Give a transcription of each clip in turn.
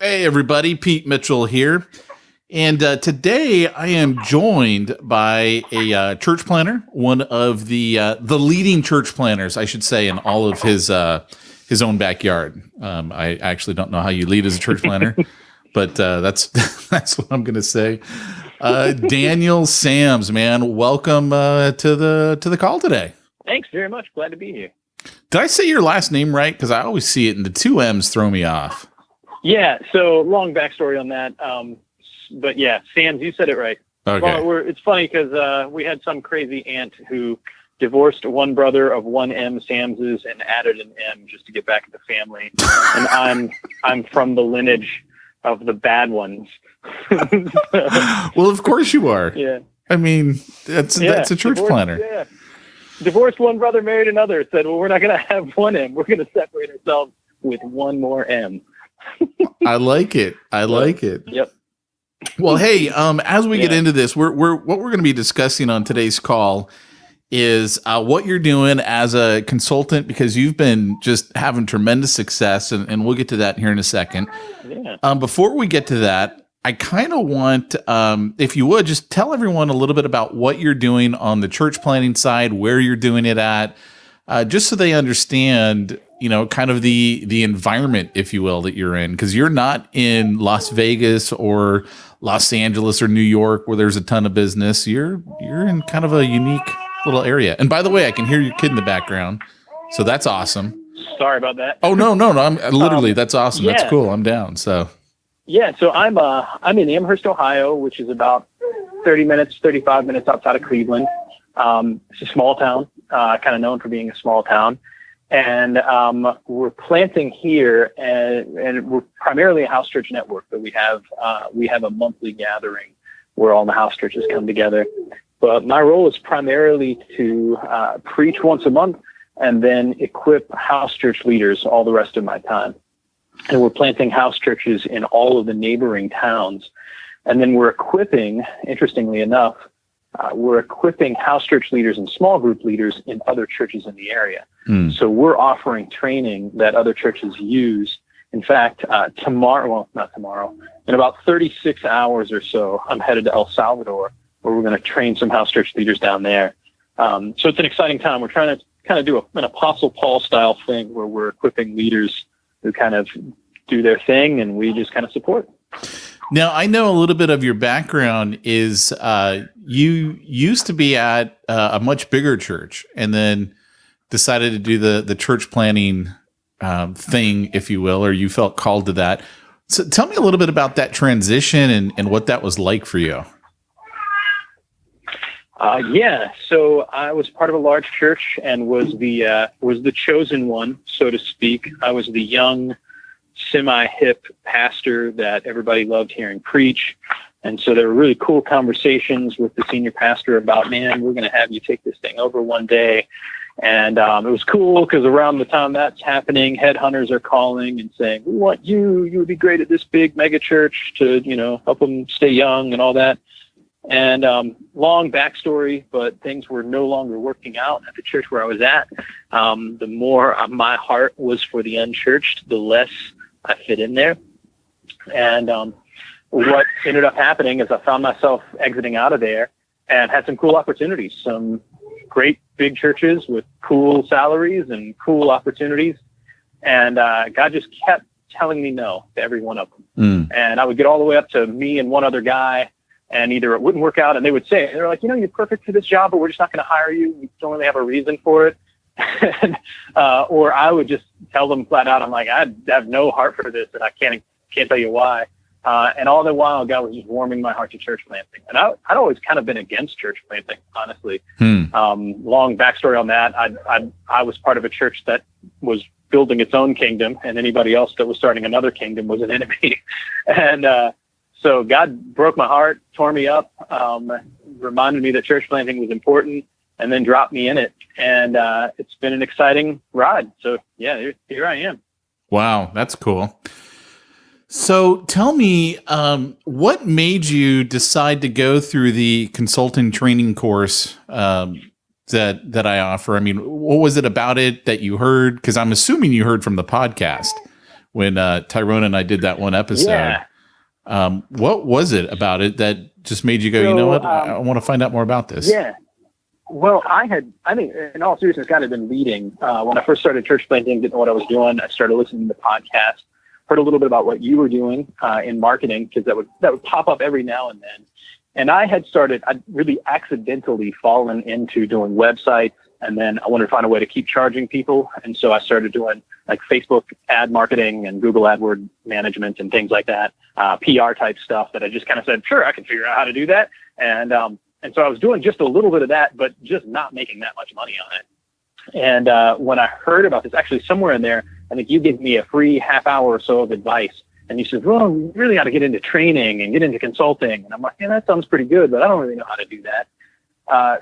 Hey, everybody. Pete Mitchell here. And today I am joined by a church planter, one of the leading church planters, I should say, in all of his own backyard. I actually don't know how you lead as a church planter, but that's what I'm going to say. Daniel Sams, man, welcome to the call today. Thanks very much. Glad to be here. Did I say your last name right? Because I always see it, and the two M's throw me off. Yeah, so long backstory on that. But yeah, Sams, you said it right. Okay. Well, it's funny because we had some crazy aunt who divorced one brother of one M Samses and added an M just to get back at the family. And I'm from the lineage of the bad ones. Well, of course you are. Yeah. I mean, that's a church planter. Yeah. Divorced one brother, married another. Said, well, we're not going to have one M. We're going to separate ourselves with one more M. I like it. I like it. Yep. Well, hey, as we get into this, what we're going to be discussing on today's call is what you're doing as a consultant, because you've been just having tremendous success, and we'll get to that here in a second. Yeah. Before we get to that, I kind of want, if you would, just tell everyone a little bit about what you're doing on the church planting side, where you're doing it at, just so they understand, kind of the environment, if you will, that you're in, because you're not in Las Vegas or Los Angeles or New York where there's a ton of business. You're in kind of a unique little area. And by the way, I can hear your kid in the background, so that's awesome. Sorry about that. Oh, no, I'm literally, that's awesome. Yeah. That's cool. I'm down. So. Yeah, so I'm in Amherst, Ohio, which is about 35 minutes outside of Cleveland. It's a small town, kind of known for being a small town. And we're planting here, and we're primarily a house church network, but we have a monthly gathering where all the house churches come together. But my role is primarily to preach once a month and then equip house church leaders all the rest of my time. And we're planting house churches in all of the neighboring towns. And then we're equipping, interestingly enough, house church leaders and small group leaders in other churches in the area. So we're offering training that other churches use. In fact, not tomorrow, in about 36 hours or so, I'm headed to El Salvador, where we're going to train some house church leaders down there. So it's an exciting time. We're trying to kind of do an Apostle Paul style thing where we're equipping leaders who kind of do their thing, and we just kind of support. Now, I know a little bit of your background is you used to be at a much bigger church and then decided to do the church planting thing, if you will, or you felt called to that. So tell me a little bit about that transition and what that was like for you. So I was part of a large church and was the chosen one, so to speak. I was the young, semi-hip pastor that everybody loved hearing preach. And so there were really cool conversations with the senior pastor about, man, we're going to have you take this thing over one day. And it was cool because around the time that's happening, headhunters are calling and saying, we want you would be great at this big mega church to, help them stay young and all that. And long backstory, but things were no longer working out at the church where I was at. The more my heart was for the unchurched, the less I fit in there. And what ended up happening is I found myself exiting out of there and had some cool opportunities, some great big churches with cool salaries and cool opportunities. And God just kept telling me no to every one of them. And I would get all the way up to me and one other guy, and either it wouldn't work out, and they would say, they're like, you're perfect for this job, but we're just not going to hire you. We don't really have a reason for it. Or I would just tell them flat out, I'm like, I have no heart for this, and I can't tell you why. And all the while, God was just warming my heart to church planting. And I'd always kind of been against church planting, honestly. Long backstory on that. I was part of a church that was building its own kingdom, and anybody else that was starting another kingdom was an enemy. And so God broke my heart, tore me up, reminded me that church planting was important, and then dropped me in it. And it's been an exciting ride. So, yeah, here I am. Wow, that's cool. So tell me, what made you decide to go through the consulting training course that I offer? I mean, what was it about it that you heard? Because I'm assuming you heard from the podcast when Tyrone and I did that one episode. Yeah. What was it about it that just made you go, you know what, I want to find out more about this? Yeah. Well, I think in all seriousness, God had been leading. When I first started church planting, didn't know what I was doing. I started listening to podcasts, heard a little bit about what you were doing in marketing, because that would pop up every now and then. And I'd really accidentally fallen into doing websites, and then I wanted to find a way to keep charging people. And so I started doing like Facebook ad marketing and Google AdWord management and things like that, PR type stuff that I just kind of said, sure, I can figure out how to do that. And so I was doing just a little bit of that, but just not making that much money on it. And when I heard about this, actually somewhere in there, I think you gave me a free half hour or so of advice. And you said, well, you really got to get into training and get into consulting. And I'm like, yeah, that sounds pretty good, but I don't really know how to do that.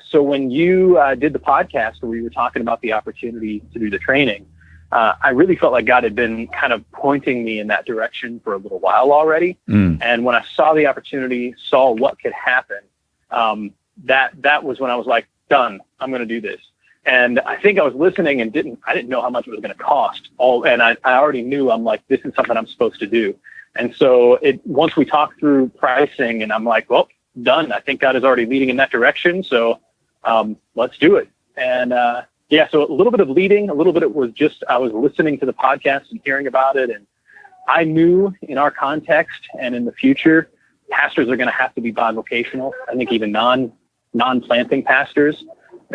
So when you did the podcast where you were talking about the opportunity to do the training, I really felt like God had been kind of pointing me in that direction for a little while already. And when I saw the opportunity, saw what could happen, that was when I was like, done, I'm going to do this. And I think I was listening and I didn't know how much it was going to cost. And I already knew, I'm like, this is something I'm supposed to do. And so once we talked through pricing, and I'm like, well, done. I think God is already leading in that direction. So let's do it. And so a little bit of leading, a little bit it was just I was listening to the podcast and hearing about it. And I knew in our context and in the future, pastors are going to have to be bivocational. I think even non-planting pastors.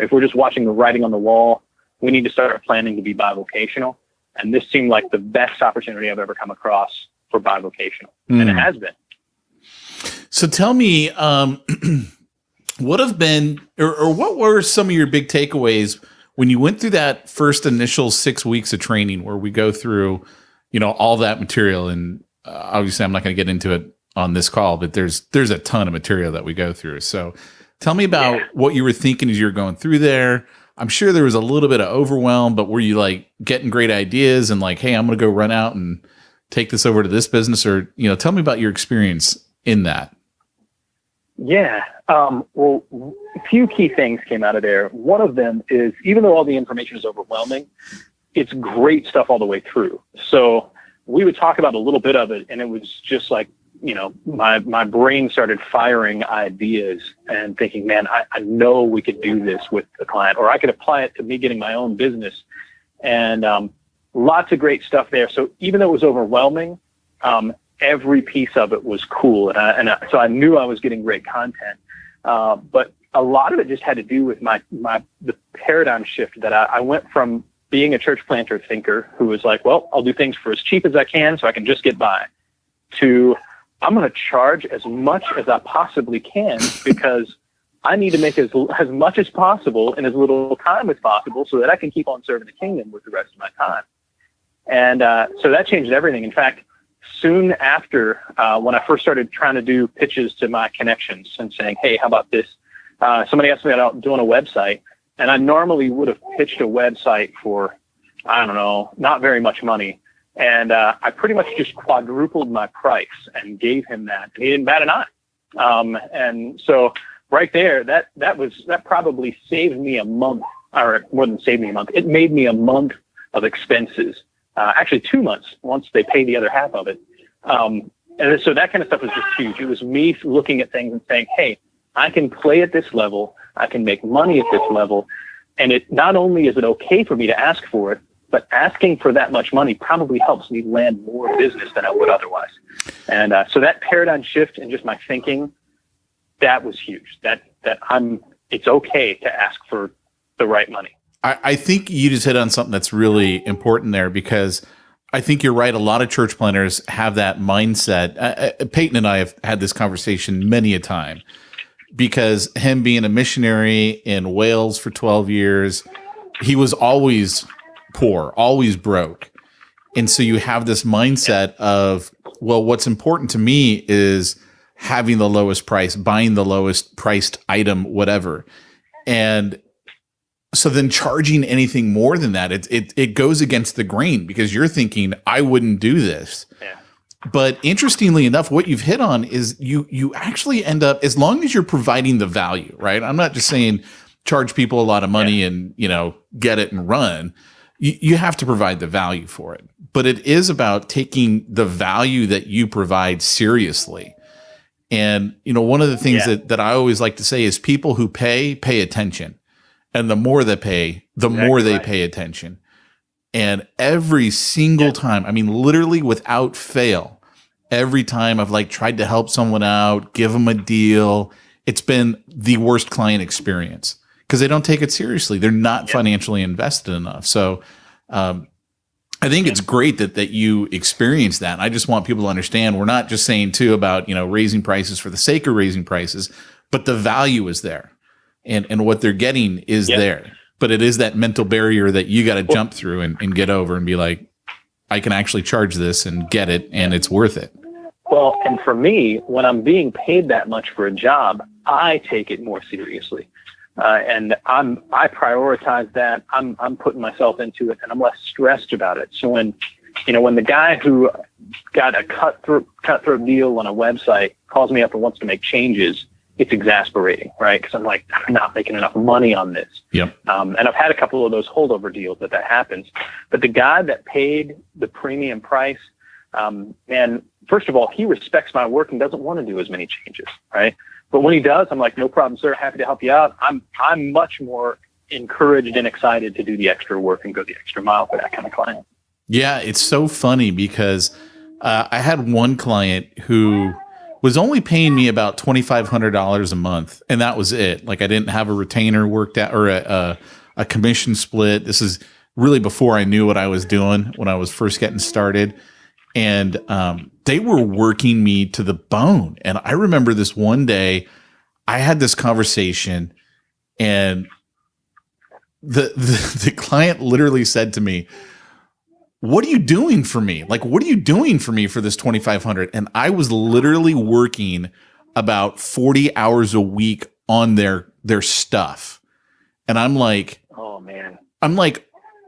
If we're just watching the writing on the wall, we need to start planning to be bivocational. And this seemed like the best opportunity I've ever come across for bivocational. And it has been. So tell me, what have been, or what were some of your big takeaways when you went through that first initial 6 weeks of training where we go through, all that material? And obviously I'm not going to get into it on this call, but there's a ton of material that we go through. So tell me about what you were thinking as you were going through there. I'm sure there was a little bit of overwhelm, but were you like getting great ideas and like, hey, I'm going to go run out and take this over to this business? Or, tell me about your experience in that. Yeah. Well, a few key things came out of there. One of them is, even though all the information is overwhelming, it's great stuff all the way through. So we would talk about a little bit of it, and it was just like, my brain started firing ideas and thinking, man, I know we could do this with a client, or I could apply it to me getting my own business. And lots of great stuff there. So even though it was overwhelming, every piece of it was cool. So I knew I was getting great content. But a lot of it just had to do with the paradigm shift that I went from being a church planter thinker who was like, well, I'll do things for as cheap as I can so I can just get by, to I'm going to charge as much as I possibly can because I need to make as much as possible in as little time as possible so that I can keep on serving the kingdom with the rest of my time. And so that changed everything. In fact, soon after, when I first started trying to do pitches to my connections and saying, hey, how about this? Somebody asked me about doing a website, and I normally would have pitched a website for, I don't know, not very much money. And I pretty much just quadrupled my price and gave him that. And he didn't bat an eye. And so right there, that probably saved me a month, or more than saved me a month. It made me a month of expenses. Actually 2 months once they pay the other half of it. And so that kind of stuff was just huge. It was me looking at things and saying, hey, I can play at this level. I can make money at this level. And it not only is it okay for me to ask for it, but asking for that much money probably helps me land more business than I would otherwise. And so that paradigm shift in just my thinking, that was huge. It's okay to ask for the right money. I think you just hit on something that's really important there, because I think you're right. A lot of church planners have that mindset. Peyton and I have had this conversation many a time, because him being a missionary in Wales for 12 years, he was always poor, always broke. And so you have this mindset of, well, what's important to me is having the lowest price, buying the lowest priced item, whatever. And so then charging anything more than that, it goes against the grain, because you're thinking, I wouldn't do this. Yeah. But interestingly enough, what you've hit on is you actually end up, as long as you're providing the value, right? I'm not just saying charge people a lot of money and, get it and run. you have to provide the value for it. But it is about taking the value that you provide seriously. And, one of the things that I always like to say is people who pay attention. And the more they pay, the more they pay attention. And every single time, I mean, literally without fail, every time I've tried to help someone out, give them a deal, it's been the worst client experience because they don't take it seriously. They're not financially invested enough. So, I think it's great that you experience that. And I just want people to understand we're not just saying too about, raising prices for the sake of raising prices, but the value is there and what they're getting is there. But it is that mental barrier that you got to jump through and get over and be like, I can actually charge this and get it and it's worth it. Well, and for me, when I'm being paid that much for a job, I take it more seriously. And I prioritize that. I'm putting myself into it and I'm less stressed about it. So when the guy who got a cutthroat deal on a website calls me up and wants to make changes, it's exasperating, right? Because I'm like, I'm not making enough money on this. Yep. And I've had a couple of those holdover deals that happens. But the guy that paid the premium price, man, first of all, he respects my work and doesn't want to do as many changes, right? But when he does, I'm like, no problem, sir. Happy to help you out. I'm much more encouraged and excited to do the extra work and go the extra mile for that kind of client. Yeah, it's so funny because I had one client who was only paying me about $2,500 a month, and that was it. I didn't have a retainer worked out or a commission split. This is really before I knew what I was doing when I was first getting started. And they were working me to the bone. And I remember this one day, I had this conversation, and the client literally said to me, "What are you doing for me? What are you doing for me for this $2,500?" And I was literally working about 40 hours a week on their stuff. And I'm like, oh man,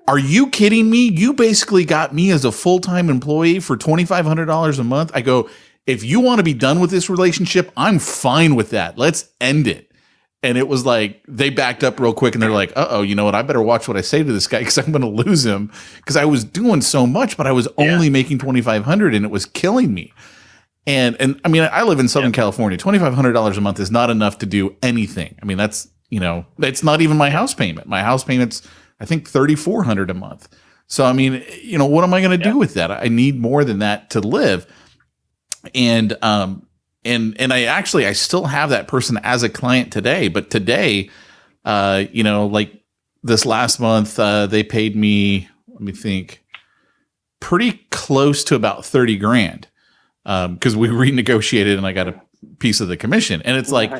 are you kidding me? You basically got me as a full-time employee for $2,500 a month. I go, if you want to be done with this relationship, I'm fine with that. Let's end it. And it was like, they backed up real quick and they're like, uh-oh, you know what? I better watch what I say to this guy because I'm going to lose him because I was doing so much, but I was only making $2,500 and it was killing me. And I mean, I live in Southern California. $2,500 a month is not enough to do anything. I mean, that's, it's not even my house payment. My house payment's, I think, $3,400 a month. So, I mean, what am I going to do with that? I need more than that to live. And I still have that person as a client today, but today, this last month, they paid me, let me think, pretty close to about 30 grand. Cause we renegotiated and I got a piece of the commission, and it's like,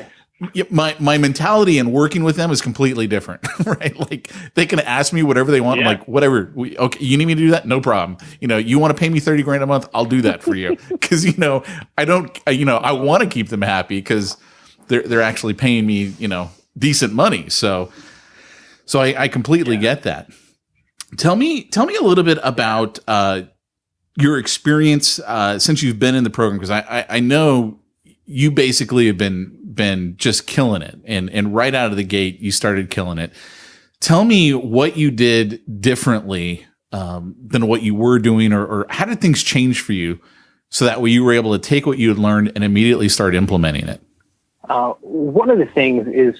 my mentality in working with them is completely different, right? They can ask me whatever they want. I'm like, whatever. Okay, you need me to do that? No problem. You want to pay me 30 grand a month? I'll do that for you. Cause I want to keep them happy because they're actually paying me, decent money. So I completely get that. Tell me a little bit about, your experience, since you've been in the program. Cause I know you basically have been just killing it, and right out of the gate you started killing it. Tell me what you did differently than what you were doing, or how did things change for you so that way you were able to take what you had learned and immediately start implementing it? One of the things is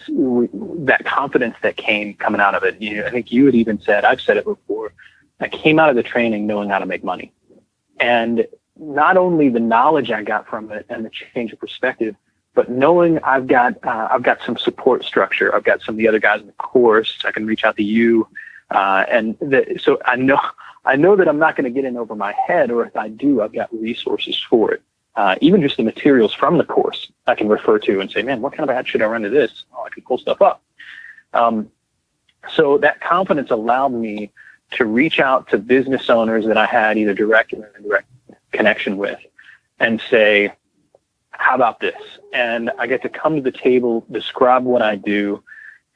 that confidence that came coming out of it. I think you had even said, I've said it before, I came out of the training knowing how to make money. And not only the knowledge I got from it and the change of perspective, but knowing I've got some support structure. I've got some of the other guys in the course. I can reach out to you. So I know that I'm not going to get in over my head, or if I do, I've got resources for it. Even just the materials from the course I can refer to and say, man, what kind of ad should I run to this? Oh, I can pull stuff up. So that confidence allowed me to reach out to business owners that I had either direct or indirect connection with and say, how about this? And I get to come to the table, describe what I do.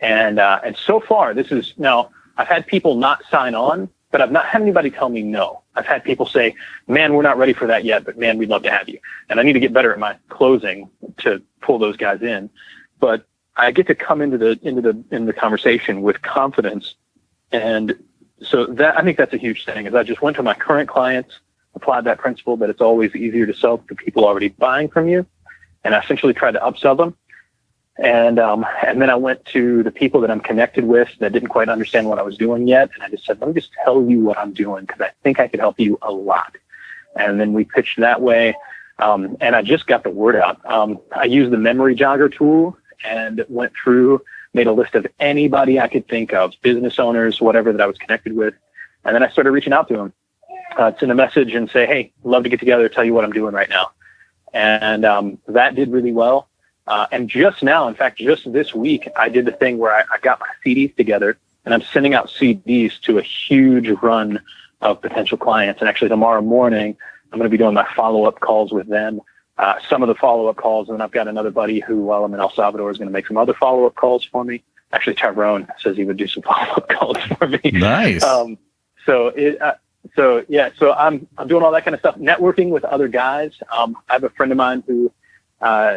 And so far, I've had people not sign on, but I've not had anybody tell me no. I've had people say, man, we're not ready for that yet, but man, we'd love to have you. And I need to get better at my closing to pull those guys in. But I get to come into the conversation with confidence and so that, I think that's a huge thing, is I just went to my current clients, applied that principle that it's always easier to sell to people already buying from you. And I essentially tried to upsell them. And then I went to the people that I'm connected with that didn't quite understand what I was doing yet. And I just said, let me just tell you what I'm doing, because I think I could help you a lot. And then we pitched that way. And I just got the word out. I used the memory jogger tool and went through, made a list of anybody I could think of, business owners, whatever, that I was connected with. And then I started reaching out to them, send a message and say, hey, love to get together, tell you what I'm doing right now. And that did really well. And just now, in fact, just this week, I did the thing where I got my CDs together, and I'm sending out CDs to a huge run of potential clients. And actually tomorrow morning, I'm going to be doing my follow-up calls with them. Some of the follow-up calls, and then I've got another buddy who, while I'm in El Salvador, is going to make some other follow-up calls for me. Actually, Tyrone says he would do some follow-up calls for me. Nice. So I'm doing all that kind of stuff, networking with other guys. I have a friend of mine who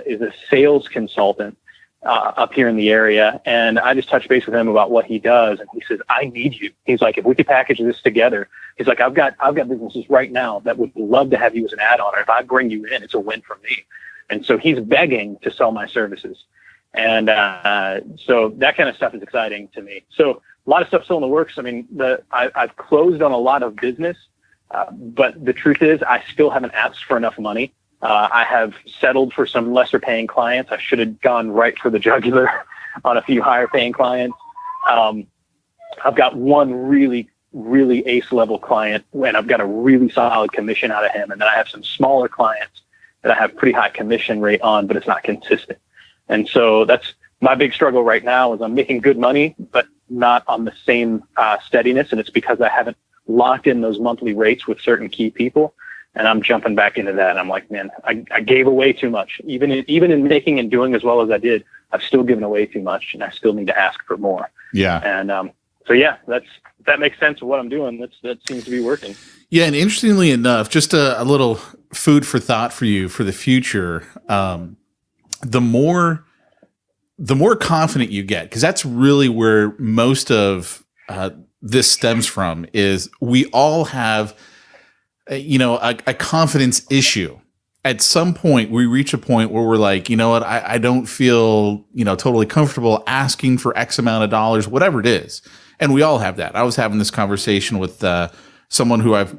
is a sales consultant up here in the area, and I just touched base with him about what he does, and he says, I need you. He's like, if we could package this together, he's like, I've got businesses right now that would love to have you as an add-on, or if I bring you in, it's a win for me. And so he's begging to sell my services. And so that kind of stuff is exciting to me. So a lot of stuff still in the works. I mean, I've closed on a lot of business, but the truth is I still haven't asked for enough money. I have settled for some lesser paying clients. I should have gone right for the jugular on a few higher paying clients. I've got one really, really ace level client, and I've got a really solid commission out of him. And then I have some smaller clients that I have pretty high commission rate on, but it's not consistent. And so that's my big struggle right now, is I'm making good money, but not on the same steadiness. And it's because I haven't locked in those monthly rates with certain key people. And I'm jumping back into that. And I'm like, man, I gave away too much. Even in making and doing as well as I did, I've still given away too much, and I still need to ask for more. Yeah. And so yeah, that makes sense of what I'm doing. That seems to be working. Yeah, and interestingly enough, just a little food for thought for you for the future. The more confident you get, because that's really where most of this stems from, is we all have a confidence issue. At some point, we reach a point where we're like, you know what, I don't feel, totally comfortable asking for X amount of dollars, whatever it is. And we all have that. I was having this conversation with someone who I've,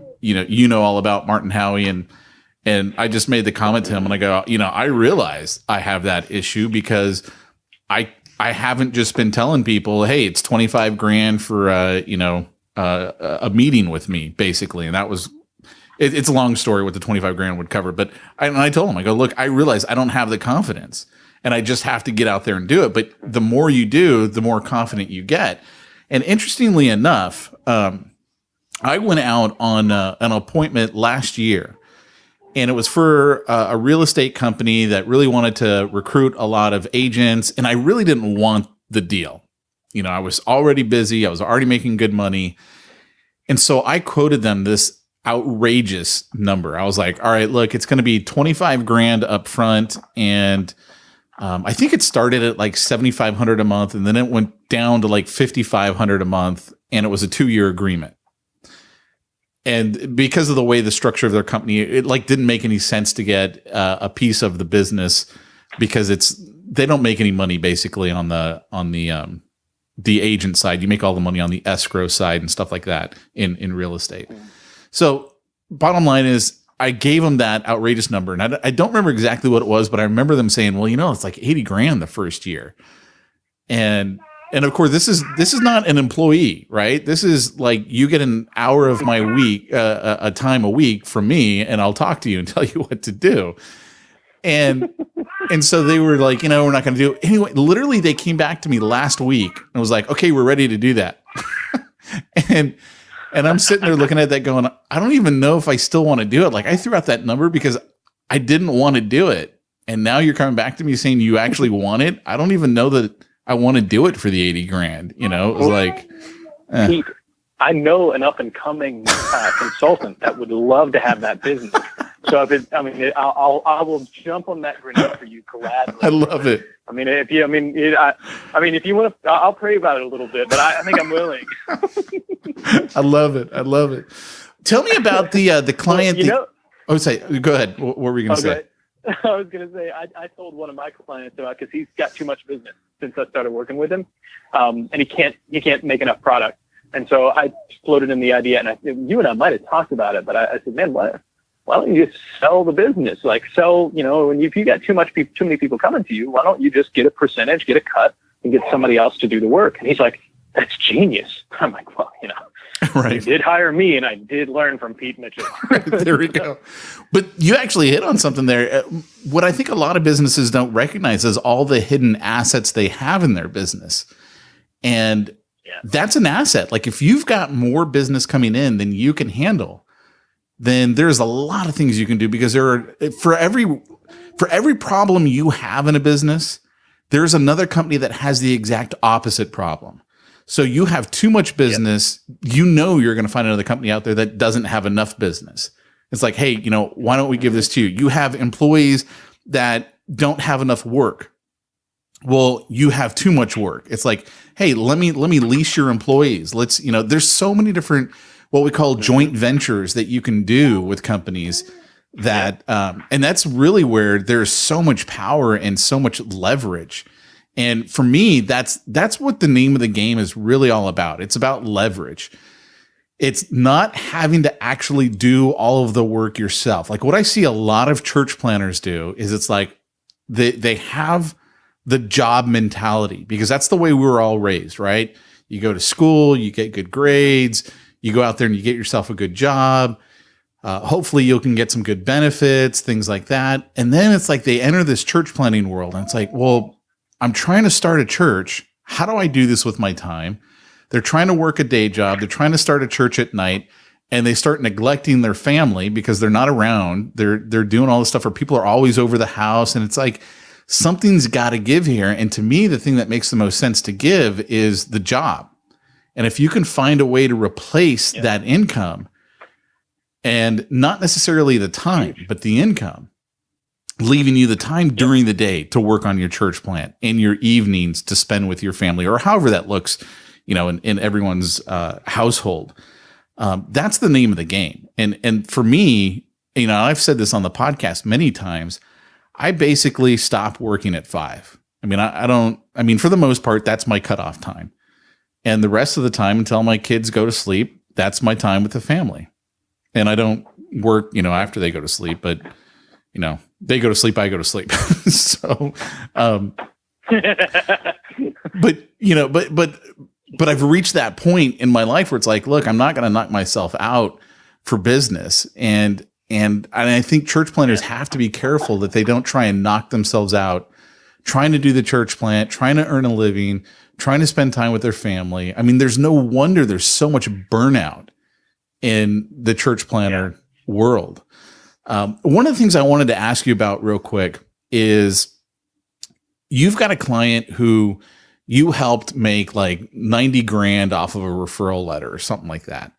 all about, Martin Howie, and I just made the comment to him, and I go, I realize I have that issue because I haven't just been telling people, hey, it's $25,000 for a meeting with me, basically. And that was, it's a long story what the $25,000 would cover. But I told him, I go, look, I realize I don't have the confidence, and I just have to get out there and do it. But the more you do, the more confident you get. And interestingly enough, I went out on an appointment last year, and it was for a real estate company that really wanted to recruit a lot of agents. And I really didn't want the deal. I was already busy. I was already making good money. And so I quoted them this outrageous number. I was like, all right, look, it's going to be $25,000 up front. And I think it started at like $7,500 a month, and then it went down to like $5,500 a month. And it was a 2-year agreement. And because of the way the structure of their company, it like didn't make any sense to get a piece of the business, because they don't make any money basically on the agent side. You make all the money on the escrow side and stuff like that in real estate. So bottom line is, I gave them that outrageous number, and I don't remember exactly what it was, but I remember them saying, well, it's like $80,000 the first year. And of course, this is not an employee, right? This is like, you get an hour of my week, a time a week from me, and I'll talk to you and tell you what to do. And so they were like, we're not going to do it. Anyway, literally they came back to me last week and was like, okay, we're ready to do that. and I'm sitting there looking at that going, I don't even know if I still want to do it. Like, I threw out that number because I didn't want to do it. And now you're coming back to me saying you actually want it. I don't even know that I want to do it for the $80,000. It was like, Pete, I know an up and coming consultant that would love to have that business. So I will jump on that grenade for you gladly. I love it. If you want to, I'll pray about it a little bit, but I think I'm willing. I love it. Tell me about the client. Go ahead. What were we going to say? I was going to say, I told one of my clients about, because he's got too much business since I started working with him, and he can't make enough product. And so I floated in the idea, and you and I might have talked about it, but I said, man, why don't you just sell the business? Like sell, and if you got too many people coming to you, why don't you just get a percentage, get a cut, and get somebody else to do the work? And he's like, that's genius. I'm like, well, right. You did hire me, and I did learn from Pete Mitchell. There we go. But you actually hit on something there. What I think a lot of businesses don't recognize is all the hidden assets they have in their business. And that's an asset. Like if you've got more business coming in than you can handle, then there's a lot of things you can do, because for every problem you have in a business, there's another company that has the exact opposite problem. So you have too much business, you're going to find another company out there that doesn't have enough business. It's like, hey, why don't we give this to you? You have employees that don't have enough work. Well, you have too much work. It's like, hey, let me lease your employees. There's so many different, what we call joint ventures that you can do with companies that, and that's really where there's so much power and so much leverage. And for me, that's what the name of the game is really all about. It's about leverage. It's not having to actually do all of the work yourself. Like what I see a lot of church planners do is it's like they have the job mentality, because that's the way we were all raised, right? You go to school, you get good grades, you go out there and you get yourself a good job. Hopefully you can get some good benefits, things like that. And then it's like they enter this church planning world, and it's like, well, I'm trying to start a church. How do I do this with my time? They're trying to work a day job. They're trying to start a church at night, and they start neglecting their family because they're not around. They're doing all this stuff, or people are always over the house. And it's like, something's got to give here. And to me, the thing that makes the most sense to give is the job. And if you can find a way to replace that income, and not necessarily the time, but the income, leaving you the time during the day to work on your church plant and your evenings to spend with your family, or however that looks, in everyone's household. That's the name of the game. And for me, I've said this on the podcast many times, I basically stop working at 5. For the most part, that's my cutoff time. And the rest of the time, until my kids go to sleep, that's my time with the family. And I don't work, after they go to sleep, but they go to sleep, I go to sleep. So, but I've reached that point in my life where it's like, look, I'm not going to knock myself out for business. And I think church planners have to be careful that they don't try and knock themselves out trying to do the church plant, trying to earn a living, trying to spend time with their family. There's no wonder there's so much burnout in the church planner world. One of the things I wanted to ask you about real quick is you've got a client who you helped make like 90 grand off of a referral letter or something like that.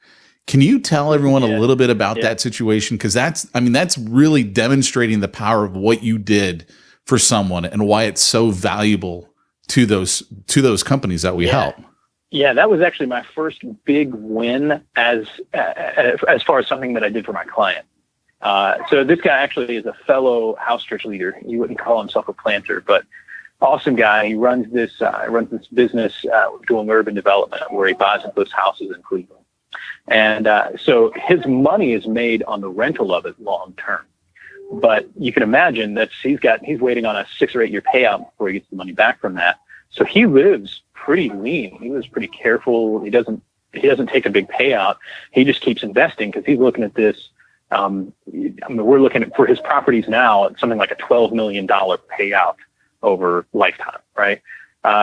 Can you tell everyone a little bit about that situation? Because that's really demonstrating the power of what you did for someone and why it's so valuable to those companies that we help. Yeah, that was actually my first big win as far as something that I did for my client. So this guy actually is a fellow house church leader. He wouldn't call himself a planter, but awesome guy. He runs this business doing urban development where he buys and flips houses in Cleveland. And so his money is made on the rental of it long term. But you can imagine that he's waiting on a 6 or 8 year payout before he gets the money back from that. So he lives pretty lean. He lives pretty careful. He doesn't take a big payout. He just keeps investing because he's looking at this. We're looking at, for his properties now, it's something like a $12 million payout over lifetime, right?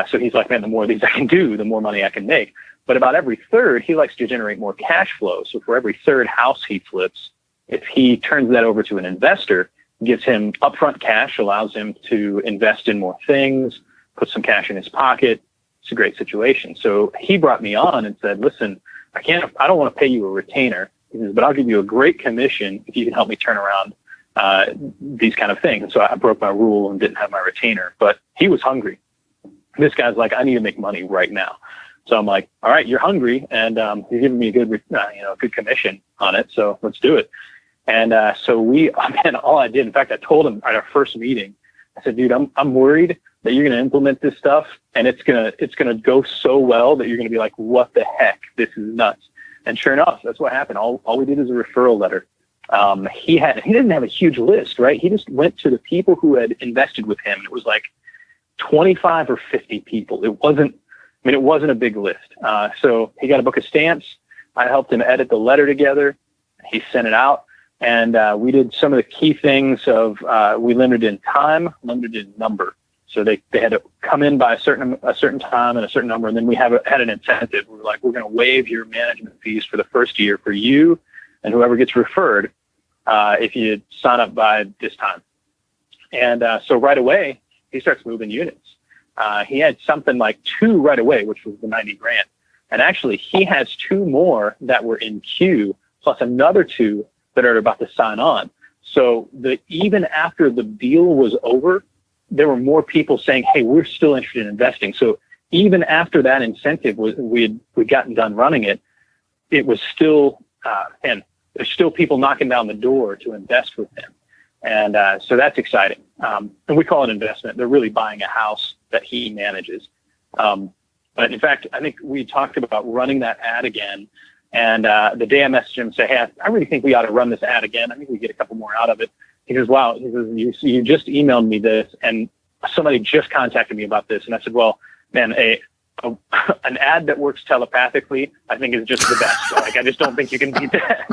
So he's like, man, the more of these I can do, the more money I can make. But about every third, he likes to generate more cash flow. So for every third house he flips, if he turns that over to an investor, gives him upfront cash, allows him to invest in more things, put some cash in his pocket. It's a great situation. So he brought me on and said, listen, I don't want to pay you a retainer. He says, but I'll give you a great commission if you can help me turn around these kind of things. And so I broke my rule and didn't have my retainer, but he was hungry. This guy's like, I need to make money right now. So I'm like, all right, you're hungry, and he's giving me a good, good commission on it. So let's do it. And so all I did, in fact, I told him at our first meeting, I said, dude, I'm worried that you're going to implement this stuff, and it's gonna go so well that you're going to be like, what the heck? This is nuts. And sure enough, that's what happened. All we did is a referral letter. He didn't have a huge list, right? He just went to the people who had invested with him. It was like 25 or 50 people. It wasn't a big list. So he got a book of stamps. I helped him edit the letter together. He sent it out, and we did some of the key things of we limited in time, limited in number. So they had to come in by a certain time and a certain number, and then we had an incentive. We were like, we're going to waive your management fees for the first year for you and whoever gets referred if you sign up by this time. And so right away, he starts moving units. He had something like 2 right away, which was the 90 grand. And actually, he has 2 more that were in queue, plus another 2 that are about to sign on. So even after the deal was over, there were more people saying, hey, we're still interested in investing. So even after that incentive we'd gotten done running it, it was still, and there's still people knocking down the door to invest with him. And so that's exciting. And we call it investment. They're really buying a house that he manages. But in fact, I think we talked about running that ad again. And the day I messaged him and say, hey, I really think we ought to run this ad again. I think we get a couple more out of it. He goes, wow. He says, you just emailed me this, and somebody just contacted me about this. And I said, well, man, an ad that works telepathically, I think is just the best. Like, I just don't think you can beat that.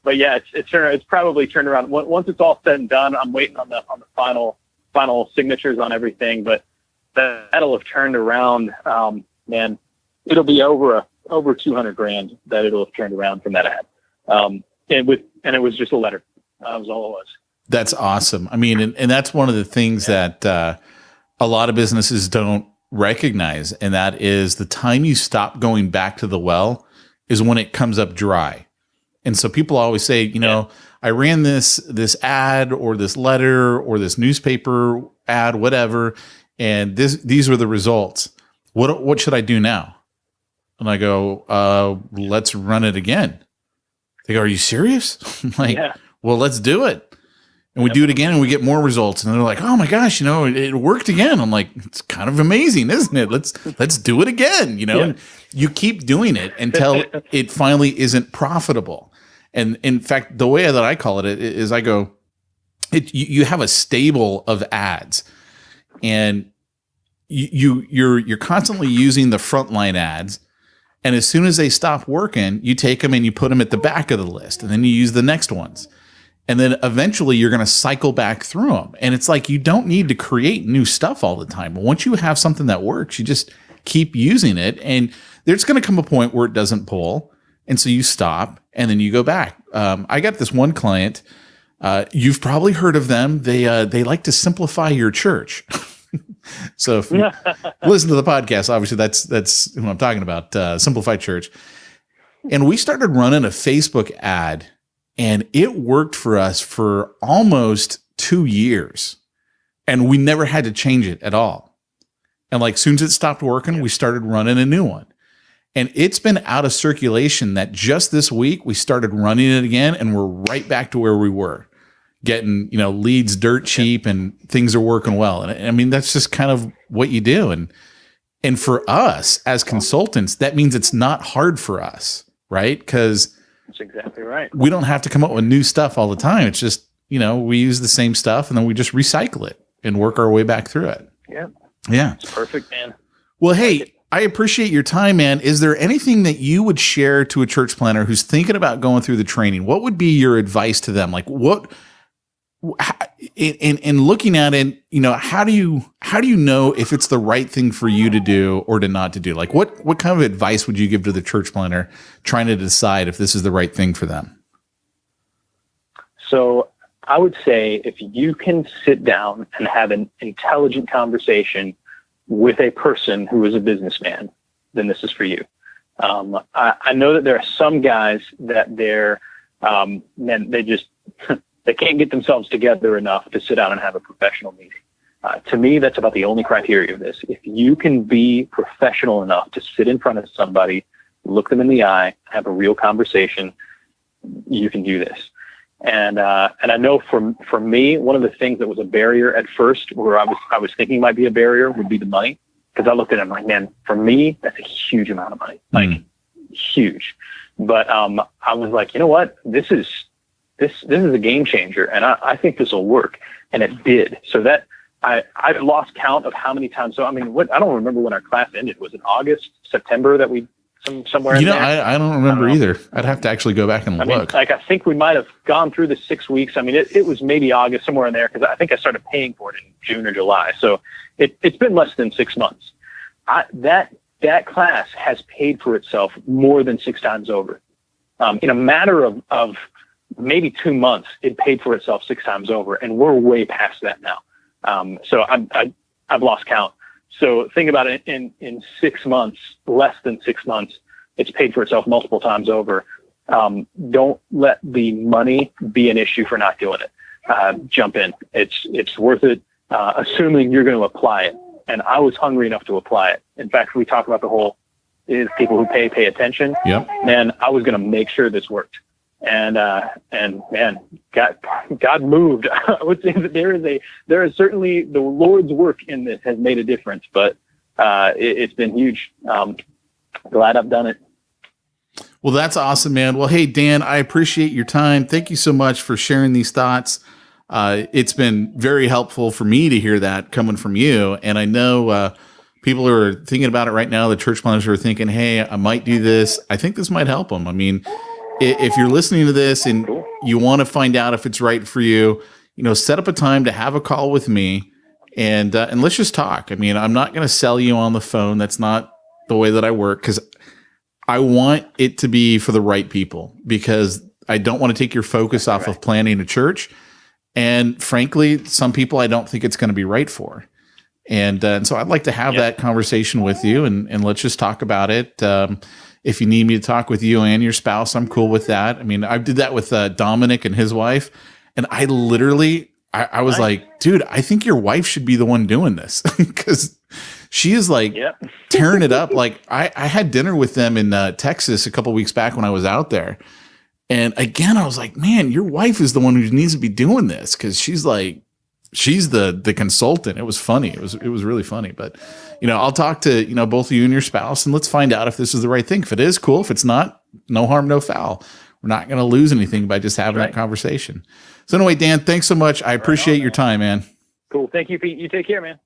But yeah, it's probably turned around. Once it's all said and done, I'm waiting on the final signatures on everything, but that'll have turned around. Man, it'll be over 200 grand that it'll have turned around from that ad. And it was just a letter. That was all it was. That's awesome. I mean, and that's one of the things that a lot of businesses don't recognize, and that is the time you stop going back to the well is when it comes up dry. And so people always say, I ran this ad or this letter or this newspaper ad, whatever, and these were the results. What should I do now? And I go, let's run it again. They go, are you serious? I'm like, well, let's do it. And we do it again and we get more results. And they're like, oh my gosh, it worked again. I'm like, it's kind of amazing, isn't it? Let's do it again, And you keep doing it until it finally isn't profitable. And in fact, the way that I call it is I go, you have a stable of ads, and you're constantly using the frontline ads. And as soon as they stop working, you take them and you put them at the back of the list, and then you use the next ones. And then eventually you're going to cycle back through them. And it's like, you don't need to create new stuff all the time. Once you have something that works, you just keep using it. And there's going to come a point where it doesn't pull. And so you stop and then you go back. I got this one client. You've probably heard of them. They like to simplify your church. So if you listen to the podcast, obviously that's what I'm talking about, Simplified Church. And we started running a Facebook ad, and it worked for us for almost 2 years, and we never had to change it at all. And like, soon as it stopped working, we started running a new one. And it's been out of circulation that just this week we started running it again, and we're right back to where we were, getting, leads dirt cheap, and things are working well. And I mean, that's just kind of what you do. And for us as consultants, that means it's not hard for us, right? Because that's exactly right. We don't have to come up with new stuff all the time. It's just, we use the same stuff and then we just recycle it and work our way back through it. Yeah. Yeah. It's perfect, man. Well, hey, I appreciate your time, man. Is there anything that you would share to a church planner who's thinking about going through the training? What would be your advice to them? Like, what, in looking at it, how do you know if it's the right thing for you to do or to not to do? Like, what kind of advice would you give to the church planner trying to decide if this is the right thing for them? So I would say, if you can sit down and have an intelligent conversation with a person who is a businessman, then this is for you. I know that there are some guys that then they just, they can't get themselves together enough to sit down and have a professional meeting. To me, that's about the only criteria of this. If you can be professional enough to sit in front of somebody, look them in the eye, have a real conversation, you can do this. And I know for me, one of the things that was a barrier at first, where I was thinking might be a barrier, would be the money. Because I looked at it, I'm like, man, for me, that's a huge amount of money, like huge. But I was like, you know what, this is a game changer, and I think this will work, and it did. So that I lost count of how many times. So I mean, I don't remember when our class ended. Was it August, September that we somewhere? You in know, there? I don't remember either. I'd have to actually go back and look. Mean, like I think we might have gone through the 6 weeks. I mean, it was maybe August, somewhere in there, because I think I started paying for it in June or July. So it's been less than 6 months. That class has paid for itself more than 6 times over. In a matter of maybe 2 months, it paid for itself 6 times over, and we're way past that now. So I've lost count. So think about it, in 6 months, less than 6 months, it's paid for itself multiple times over. Don't let the money be an issue for not doing it. Jump in. It's worth it, assuming you're going to apply it. And I was hungry enough to apply it. In fact, we talk about the whole is people who pay attention. Yep. And I was going to make sure this worked. And man, God moved. I would say that there is certainly the Lord's work in this has made a difference, but it's been huge. Glad I've done it. Well, that's awesome, man. Well, hey, Dan, I appreciate your time. Thank you so much for sharing these thoughts. It's been very helpful for me to hear that coming from you. And I know people who are thinking about it right now, the church planners who are thinking, hey, I might do this. I think this might help them. I mean, if you're listening to this and you want to find out if it's right for you, set up a time to have a call with me and let's just talk. I mean, I'm not going to sell you on the phone. That's not the way that I work, because I want it to be for the right people, because I don't want to take your focus off of planning a church. And frankly, some people I don't think it's going to be right for. And so I'd like to have that conversation with you, and let's just talk about it. If you need me to talk with you and your spouse, I'm cool with that. I mean, I did that with Dominic and his wife, and I literally, I was like, dude, I think your wife should be the one doing this, because she is like tearing it up. Like I had dinner with them in Texas a couple of weeks back when I was out there. And again, I was like, man, your wife is the one who needs to be doing this, because she's the consultant. It was funny. It was really funny. But, I'll talk to, both of you and your spouse, and let's find out if this is the right thing. If it is, cool. If it's not, no harm, no foul. We're not going to lose anything by just having that conversation. So anyway, Dan, thanks so much. I appreciate your time, man. Cool. Thank you, Pete. You take care, man.